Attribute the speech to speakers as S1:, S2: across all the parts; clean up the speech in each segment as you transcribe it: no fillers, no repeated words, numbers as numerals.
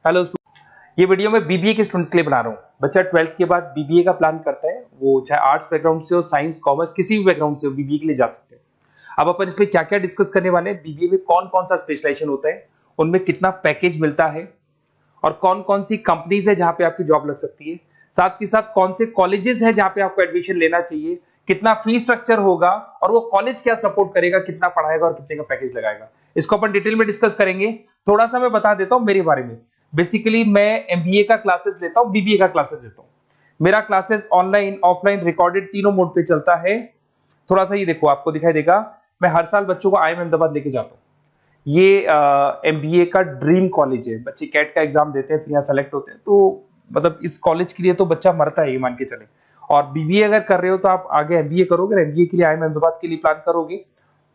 S1: Hello, ये video मैं BBA के स्टूडेंट्स के लिए बना रहा हूँ। बच्चा 12th के बाद बीबीए का प्लान करता है, वो चाहे आर्ट्स बैकग्राउंड से हो, साइंस, कॉमर्स, किसी भी बैकग्राउंड से हो, बीबीए के लिए जा सकते हैं। अब अपन इसमें क्या क्या डिस्कस करने वाले हैं, बीबीए में कौन कौन सा स्पेशलाइजेशन होता है, उनमें कितना पैकेज मिलता है और कौन कौन सी कंपनीज है जहां पे आपकी जॉब लग सकती है, साथ के साथ कौन से कॉलेजेस है जहां पे आपको एडमिशन लेना चाहिए, कितना फी स्ट्रक्चर होगा और वो कॉलेज क्या सपोर्ट करेगा, कितना पढ़ाएगा और कितने का पैकेज लगाएगा, इसको अपन डिटेल में डिस्कस करेंगे। थोड़ा सा मैं बता देता हूं मेरे बारे में। बेसिकली मैं एमबीए का क्लासेस लेता हूं, बीबीए का क्लासेस लेता हूं। मेरा क्लासेस ऑनलाइन, ऑफलाइन, रिकॉर्डेड तीनों मोड पे चलता है। थोड़ा सा ये देखो, आपको दिखाई देगा, मैं हर साल बच्चों को आईएम अहमदाबाद लेके जाता हूँ। ये एमबीए का ड्रीम कॉलेज है। बच्चे कैट का एग्जाम देते हैं, फिर यहाँ सेलेक्ट होते हैं, तो मतलब इस कॉलेज के लिए तो बच्चा मरता है, ये मान के चले। और बीबीए अगर कर रहे हो तो आप आगे एमबीए करोगे, एमबीए के लिए आईएम अहमदाबाद के लिए प्लान करोगे,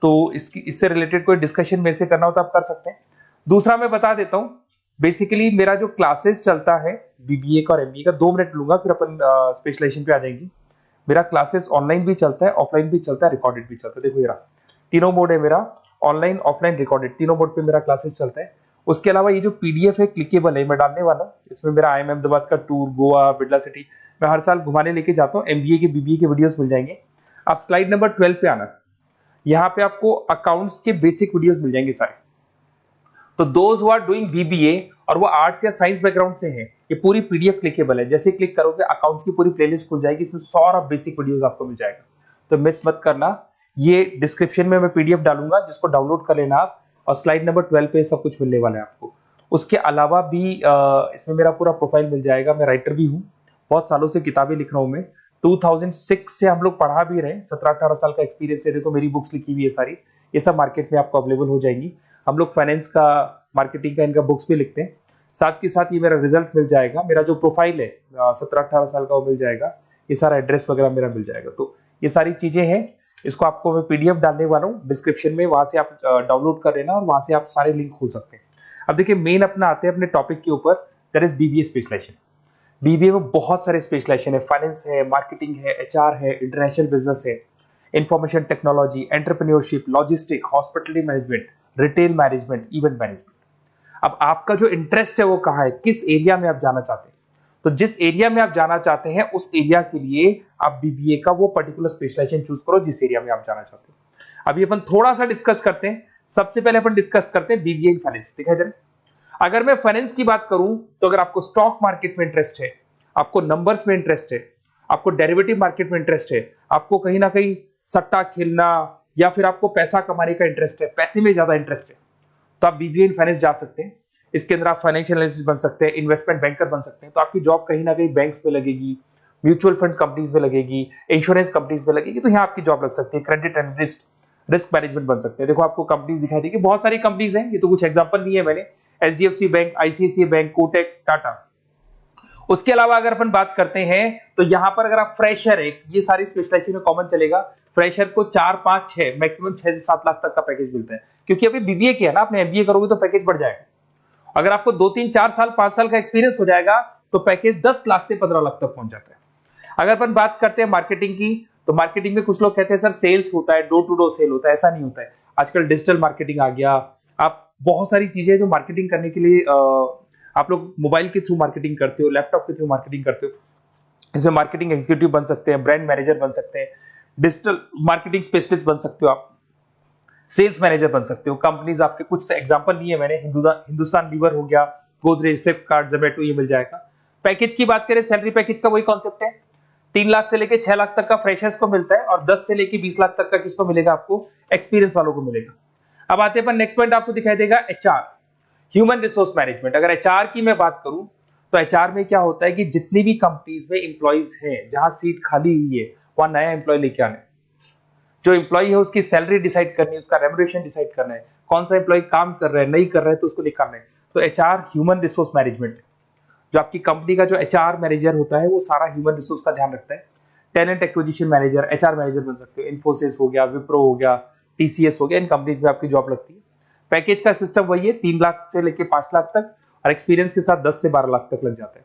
S1: तो इससे रिलेटेड कोई डिस्कशन मेरे से करना हो तो आप कर सकते हैं। दूसरा मैं बता देता हूँ, बेसिकली मेरा जो क्लासेस चलता है बीबीए का और एमबीए का, 2 मिनट लूंगा फिर अपन स्पेशलाइजेशन पे आ जाएंगे। मेरा क्लासेस ऑनलाइन भी चलता है, ऑफलाइन भी चलता है, रिकॉर्डेड भी चलता है। देखो ये रहा, तीनों मोड है मेरा, ऑनलाइन, ऑफलाइन, रिकॉर्डेड, तीनों मोड पे मेरा क्लासेस चलता है। उसके अलावा ये जो पीडीएफ है क्लिकेबल है, मैं डालने वाला हूँ। इसमें मेरा आईएम अहमदाबाद का टूर, गोवा, बिरला सिटी, मैं हर साल घुमाने लेके जाता हूँ। एमबीए के, बीबीए के वीडियोस मिल जाएंगे। आप स्लाइड नंबर 12 पे आना, यहाँ पे आपको अकाउंट्स के बेसिक वीडियोस मिल जाएंगे सारे। तो those who are doing BBA और वो आर्ट्स या साइंस बैकग्राउंड से हैं, ये पूरी पीडीएफ क्लिकेबल है। जैसे क्लिक करोगे अकाउंट्स की पूरी प्लेलिस्ट खुल जाएगी, इसमें सारा बेसिक वीडियोस आपको मिल जाएगा, तो मिस मत करना। ये डिस्क्रिप्शन में मैं पीडीएफ डालूंगा, जिसको डाउनलोड कर लेना आप, और स्लाइड नंबर 12 पे सब कुछ मिलने वाला है आपको। उसके अलावा भी इसमें मेरा पूरा प्रोफाइल मिल जाएगा। मैं राइटर भी हूँ, बहुत सालों से किताबें लिख रहा हूँ मैं। 2006 से हम लोग पढ़ा भी रहे, 17-18 साल का एक्सपीरियंस है। देखो मेरी बुक्स लिखी हुई है सारी, ये सब मार्केट में आपको अवेलेबल हो जाएंगी। हम लोग फाइनेंस का, मार्केटिंग का, इनका बुक्स भी लिखते हैं। साथ के साथ ये मेरा रिजल्ट मिल जाएगा, मेरा जो प्रोफाइल है 17-18 साल का वो मिल जाएगा, ये सारा एड्रेस वगैरह मेरा मिल जाएगा। तो ये सारी चीजें हैं, इसको आपको मैं पीडीएफ डालने वाला हूँ डिस्क्रिप्शन में, वहां से आप डाउनलोड कर लेना और वहां से आप सारे लिंक खोल सकते हैं। अब देखिए मेन अपना आते हैं अपने टॉपिक के ऊपर, that is BBA specialization. BBA में बहुत सारे स्पेशलाइजेशन है, फाइनेंस है, मार्केटिंग है, एचआर है, इंटरनेशनल बिजनेस है, information technology, entrepreneurship, logistic, hospitality management, retail management, event management. अब आपका जो इंटरेस्ट है वो कहाँ है, किस एरिया में आप जाना चाहते हैं, तो जिस एरिया में आप जाना चाहते हैं उस एरिया के लिए आप बीबीए का वो पर्टिकुलर स्पेशलाइजेशन चूज करो जिस एरिया में आप जाना चाहते हैं। अभी अपन थोड़ा सा डिस्कस करते हैं। सबसे पहले अपन डिस्कस करते हैं बीबीए इन फाइनेंस। दिखाई दे रहा है? अगर मैं फाइनेंस की बात करूं तो अगर आपको स्टॉक मार्केट में इंटरेस्ट है, आपको नंबर्स में इंटरेस्ट है, आपको डेरिवेटिव मार्केट में इंटरेस्ट है, आपको कहीं ना कहीं सट्टा खेलना या फिर आपको पैसा कमाने का इंटरेस्ट है, पैसे में ज्यादा इंटरेस्ट है, तो आप बीबीए इन फाइनेंस जा सकते हैं। इसके अंदर आप फाइनेंशियल एनालिस्ट बन सकते हैं, इन्वेस्टमेंट बैंकर बन सकते हैं। तो आपकी जॉब कहीं ना कहीं बैंक्स में लगेगी, म्यूचुअल फंड कंपनीज में लगेगी, इंश्योरेंस कंपनीज में लगेगी, तो यहाँ आपकी जॉब लग सकती है। क्रेडिट एनालिस्ट, रिस्क मैनेजमेंट बन सकते हैं। देखो आपको कंपनीज दिखाई देगी, बहुत सारी कंपनीज हैं, ये तो कुछ एग्जांपल नहीं है मैंने, HDFC bank, ICICI bank, Kotak, Tata. उसके अलावा अगर अपन बात करते हैं तो यहाँ पर अगर आप फ्रेशर है, ये सारी स्पेशलाइजेशन में कॉमन चलेगा, फ्रेशर को 4, 5, 6, मैक्सिमम 6 से 7 लाख तक का पैकेज मिलता है। क्योंकि अभी बीबीए किया ना आपने, एमबीए करोगे तो पैकेज बढ़ जाएगा। अगर आपको 2, 3, 4 साल, 5 साल का एक्सपीरियंस हो जाएगा तो पैकेज 10 लाख से 15 लाख तक पहुंच जाता है। अगर अपन बात करते हैं मार्केटिंग की, तो मार्केटिंग में कुछ लोग कहते हैं सर सेल्स होता है, डोर टू डोर सेल होता है, ऐसा नहीं होता है। आजकल डिजिटल मार्केटिंग आ गया, आप बहुत सारी चीजें जो मार्केटिंग करने के लिए आप लोग मोबाइल के थ्रू मार्केटिंग करते हो, लैपटॉप के थ्रू मार्केटिंग करते हो, इसमें मार्केटिंग एग्जीक्यूटिव बन सकते हैं, ब्रांड मैनेजर बन सकते हैं, डिजिटल मार्केटिंग स्पेशलिस्ट बन सकते हो, आप सेल्स मैनेजर बन सकते हो। कंपनीज आपके कुछ एग्जांपल लिए मैंने, हिंदुस्तान लीवर हो गया, गोदरेज, फ्लिपकार्ट, जोमेटो, ये मिल जाएगा। पैकेज की बात करें, सैलरी पैकेज का वही कॉन्सेप्ट है, 3 लाख से लेके 6 लाख तक का फ्रेशर्स को मिलता है और 10 से लेके 20 लाख तक का किसको मिलेगा, आपको एक्सपीरियंस वालों को मिलेगा। अब आते हैं नेक्स्ट पॉइंट, आपको दिखाई देगा एचआर, ह्यूमन रिसोर्स मैनेजमेंट। अगर एचआर की मैं बात करूं तो एचआर में क्या होता है कि जितनी भी कंपनीज में इंप्लॉइज हैं, जहां सीट खाली हुई है वहां नया एम्प्लॉय लेके आना है। जो एम्प्लॉय है उसकी सैलरी डिसाइड करनी है, उसका रेम्युनरेशन डिसाइड करना है, कौन सा एम्प्लॉय काम कर रहा है, नहीं कर रहा है तो उसको निकालना है। तो एचआर ह्यूमन रिसोर्स मैनेजमेंट, जो आपकी कंपनी का जो एचआर मैनेजर होता है वो सारा ह्यूमन रिसोर्स का ध्यान रखता है। Talent acquisition manager, HR manager बन सकते हो। इन्फोसिस हो गया, विप्रो हो गया, टीसीएस हो गया, इन कंपनीज में आपकी जॉब लगती है। पैकेज का सिस्टम वही है, 3 लाख से लेके 5 लाख तक, और एक्सपीरियंस के साथ 10 से 12 लाख तक लग जाता है।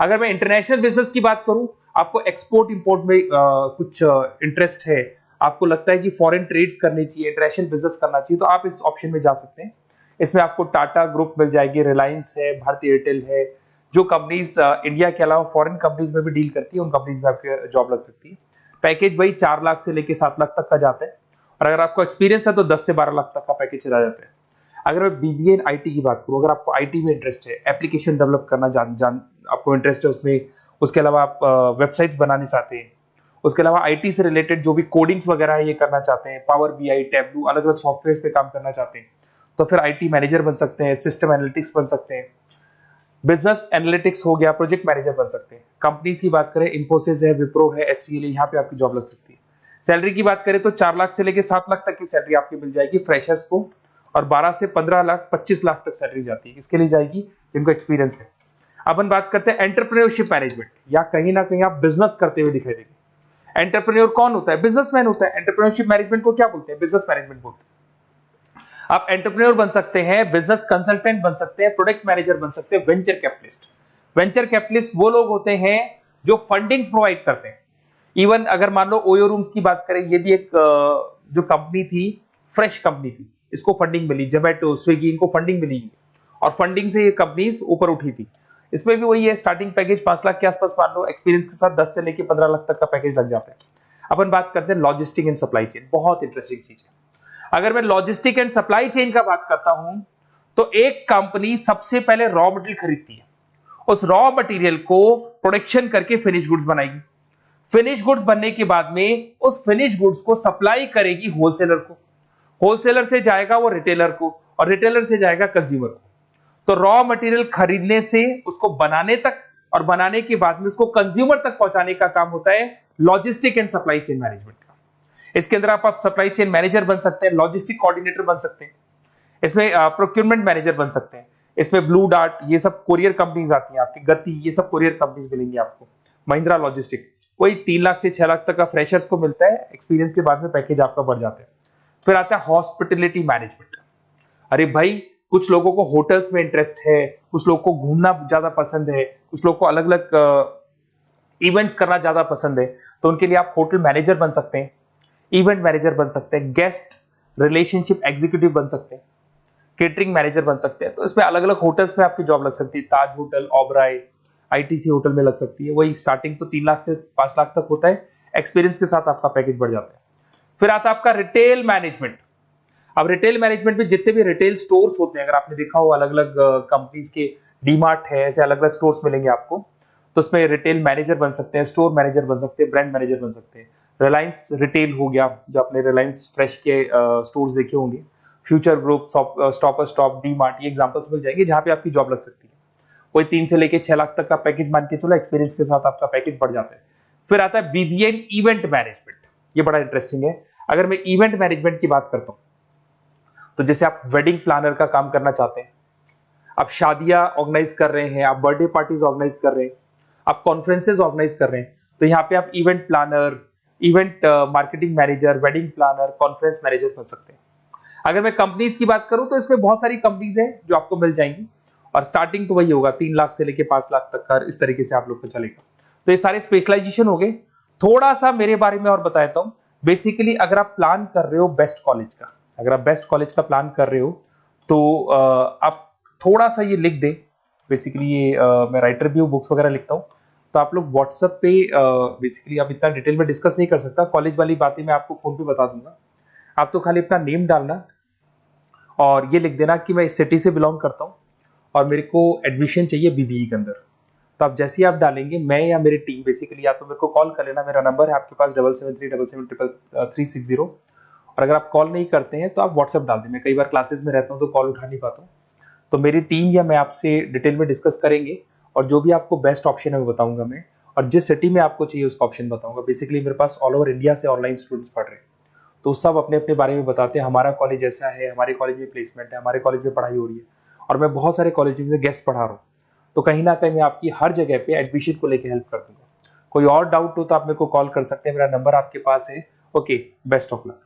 S1: अगर मैं इंटरनेशनल बिजनेस की बात करूं, आपको एक्सपोर्ट इंपोर्ट में कुछ इंटरेस्ट है, आपको लगता है कि फॉरेन ट्रेड्स करनी चाहिए, इंटरनेशनल बिजनेस करना चाहिए, तो आप इस ऑप्शन में जा सकते हैं। इसमें आपको टाटा ग्रुप मिल जाएगी, रिलायंस है, भारतीय एयरटेल है, जो कंपनीज इंडिया के अलावा फॉरेन कंपनीज में भी डील करती है, उन कंपनीज में आपकी जॉब लग सकती है। पैकेज वही 4 लाख से लेके 7 लाख तक का जाता है, और अगर आपको एक्सपीरियंस है तो 10 से 12 लाख तक का पैकेज चला जाता है। अगर मैं बीबीए इन आईटी की बात करूं, अगर आपको आईटी में इंटरेस्ट है, एप्लीकेशन डेवलप करना आपको इंटरेस्ट है उसमें, उसके अलावा आप वेबसाइट्स बनाने चाहते हैं, उसके अलावा आईटी से रिलेटेड जो भी कोडिंग्स वगैरह है ये करना चाहते हैं, पावर बीआई, टैबलू, अलग अलग सॉफ्टवेयर पे काम करना चाहते हैं, तो फिर आईटी मैनेजर बन सकते हैं, सिस्टम एनालिटिक्स बन सकते हैं, बिजनेस एनालिटिक्स हो गया, प्रोजेक्ट मैनेजर बन सकते हैं। कंपनीज की बात करें, इन्फोसिस है, विप्रो है, एचसीएल है, यहाँ पे आपकी जॉब लग सकती है। सैलरी की बात करें तो 4 लाख से लेके 7 लाख तक की सैलरी आपकी मिल जाएगी फ्रेशर्स को, और 12 से 15 लाख 25 लाख तक सैलरी जाती है। किसके लिए जाएगी? जिनको एक्सपीरियंस है। अपन बात करते हैं एंटरप्रेन्योरशिप मैनेजमेंट, या कहीं ना कहीं आप बिजनेस करते हुए दिखाई देंगे। एंटरप्रेन्योर कौन होता है? बिजनेसमैन होता है। एंटरप्रेन्योरशिप मैनेजमेंट को क्या बोलते हैं? बिजनेस मैनेजमेंट बोलते हैं। आप एंटरप्रेन्योर बन सकते हैं, बिजनेस कंसल्टेंट बन सकते हैं, प्रोडक्ट मैनेजर बन सकते हैं, वेंचर कैपिटलिस्ट। वेंचर कैपिटलिस्ट वो लोग होते हैं जो फंडिंग्स प्रोवाइड करते हैं। इवन अगर मान लो ओयो रूम्स की बात करें, ये भी एक जो कंपनी थी, फ्रेश कंपनी थी, इसको फंडिंग मिली, जोमेटो, स्विगी, इनको फंडिंग मिली, और फंडिंग से ये कंपनीज ऊपर उठी थी। इसमें भी वही है, स्टार्टिंग पैकेज 5 लाख के आसपास मान लो, एक्सपीरियंस के साथ 10 से लेके 15 लाख तक का पैकेज लग जाता है। अपन बात करते हैं लॉजिस्टिक एंड सप्लाई चेन, बहुत इंटरेस्टिंग चीज है। अगर मैं लॉजिस्टिक एंड सप्लाई चेन का बात करता हूं, तो एक कंपनी सबसे पहले रॉ मटेरियल खरीदती है, उस रॉ मटेरियल को प्रोडक्शन करके फिनिश गुड्स बनाएगी। फिनिश गुड्स बनने के बाद में उस फिनिश गुड्स को सप्लाई करेगी होलसेलर को, होलसेलर से जाएगा वो रिटेलर को, और रिटेलर से जाएगा कंज्यूमर को। तो रॉ मटेरियल खरीदने से उसको बनाने तक, और बनाने के बाद में उसको कंज्यूमर तक पहुंचाने का काम होता है logistic and supply chain management का। इसके अंदर आप सप्लाई चेन मैनेजर बन सकते हैं, लॉजिस्टिक कोऑर्डिनेटर बन सकते हैं, इसमें प्रोक्योरमेंट मैनेजर बन सकते हैं, इसमें ब्लू डार्ट, ये सब कोरियर कंपनीज आती हैं आपकी, गति, ये सब कोरियर कंपनीज मिलेंगी आपको, महिंद्रा लॉजिस्टिक। कोई 3 लाख से 6 लाख तक का फ्रेशर्स को मिलता है, एक्सपीरियंस के बाद में पैकेज आपका बढ़ जाता है। फिर आता है हॉस्पिटलिटी मैनेजमेंट। अरे भाई, कुछ लोगों को होटल्स में इंटरेस्ट है, कुछ लोगों को घूमना ज्यादा पसंद है, कुछ लोगों को अलग अलग इवेंट्स करना ज्यादा पसंद है, तो उनके लिए आप होटल मैनेजर बन सकते हैं, इवेंट मैनेजर बन सकते हैं, गेस्ट रिलेशनशिप एग्जीक्यूटिव बन सकते हैं, केटरिंग मैनेजर बन सकते हैं। तो इसमें अलग अलग होटल्स में आपकी जॉब लग सकती है, ताज होटल, ओबराय, आईटीसी होटल में लग सकती है। वही स्टार्टिंग तो 3 लाख से 5 लाख तक होता है, एक्सपीरियंस के साथ आपका पैकेज बढ़ जाता है। फिर आता है आपका रिटेल मैनेजमेंट। अब रिटेल मैनेजमेंट में जितने भी रिटेल स्टोर्स होते हैं, अगर आपने देखा हो अलग अलग कंपनीज के, डीमार्ट है, ऐसे अलग अलग स्टोर्स मिलेंगे आपको, तो उसमें रिटेल मैनेजर बन सकते हैं, स्टोर मैनेजर बन सकते हैं, ब्रांड मैनेजर बन सकते हैं। रिलायंस रिटेल हो गया, जो आपने रिलायंस फ्रेश के स्टोर्स देखे होंगे, future group, stopper stop, DMart, ये एग्जांपल्स मिल जाएंगे जहां पे आपकी जॉब लग सकती है। कोई 3 से लेके 6 लाख तक का पैकेज मान के चलो, एक्सपीरियंस के साथ आपका पैकेज बढ़ जाता है। फिर आता है बीबीए इवेंट मैनेजमेंट, ये बड़ा इंटरेस्टिंग है। अगर मैं इवेंट मैनेजमेंट की बात करता हूं, तो जैसे आप वेडिंग प्लानर का काम करना चाहते हैं, आप शादियां ऑर्गेनाइज कर रहे हैं, आप बर्थडे पार्टीज ऑर्गेनाइज कर रहे हैं, आप कॉन्फ्रेंसेज ऑर्गेनाइज कर रहे हैं, तो यहाँ पे आप event planner, event marketing manager, wedding planner, conference manager बन सकते हैं। अगर मैं कंपनीज की बात करूं, तो इसमें बहुत सारी कंपनीज हैं जो आपको मिल जाएंगी, और स्टार्टिंग तो वही होगा 3 लाख से लेके 5 लाख तक का, इस तरीके से आप लोग को चलेगा। तो ये सारे स्पेशलाइजेशन हो गए। थोड़ा सा मेरे बारे में और बताता हूं। बेसिकली अगर आप प्लान कर रहे हो बेस्ट कॉलेज का, अगर आप बेस्ट कॉलेज का प्लान कर रहे हो, तो आप थोड़ा सा ये लिख दे। बेसिकली ये मैं राइटर भी हूँ, बुक्स वगैरह लिखता हूँ, तो आप लोग व्हाट्सएप पे, बेसिकली आप इतना डिटेल में डिस्कस नहीं कर सकता, कॉलेज वाली बातें मैं आपको फोन पे बता दूंगा। आप तो खाली अपना नेम डालना और ये लिख देना कि मैं इस सिटी से बिलोंग करता हूँ और मेरे को एडमिशन चाहिए बीबीए के अंदर। तो आप जैसे ही आप डालेंगे, मैं या मेरी टीम बेसिकली, या तो मेरे को कॉल कर लेना, मेरा नंबर है आपके पास 7737773360। और अगर आप कॉल नहीं करते हैं तो आप व्हाट्सएप डाल दें। मैं कई बार क्लासेस में रहता हूँ तो कॉल उठा नहीं पाता हूँ, तो मेरी टीम या मैं आपसे डिटेल में डिस्कस करेंगे, और जो भी आपको बेस्ट ऑप्शन है वो बताऊंगा मैं, और जिस सिटी में आपको चाहिए उसका ऑप्शन बताऊंगा। बेसिकली मेरे पास ऑल ओवर इंडिया से ऑनलाइन स्टूडेंट्स पढ़ रहे हैं, तो सब अपने अपने बारे में बताते हैं, हमारा कॉलेज ऐसा है, हमारे कॉलेज में प्लेसमेंट है, हमारे कॉलेज में पढ़ाई हो रही है, और मैं बहुत सारे कॉलेज में गेस्ट पढ़ा रहा हूँ। तो कहीं ना कहीं मैं आपकी हर जगह पे एडमिशन को लेकर हेल्प कर दूंगा। कोई और डाउट हो तो आप मेरे को कॉल कर सकते हैं, मेरा नंबर आपके पास है। Okay, best of luck.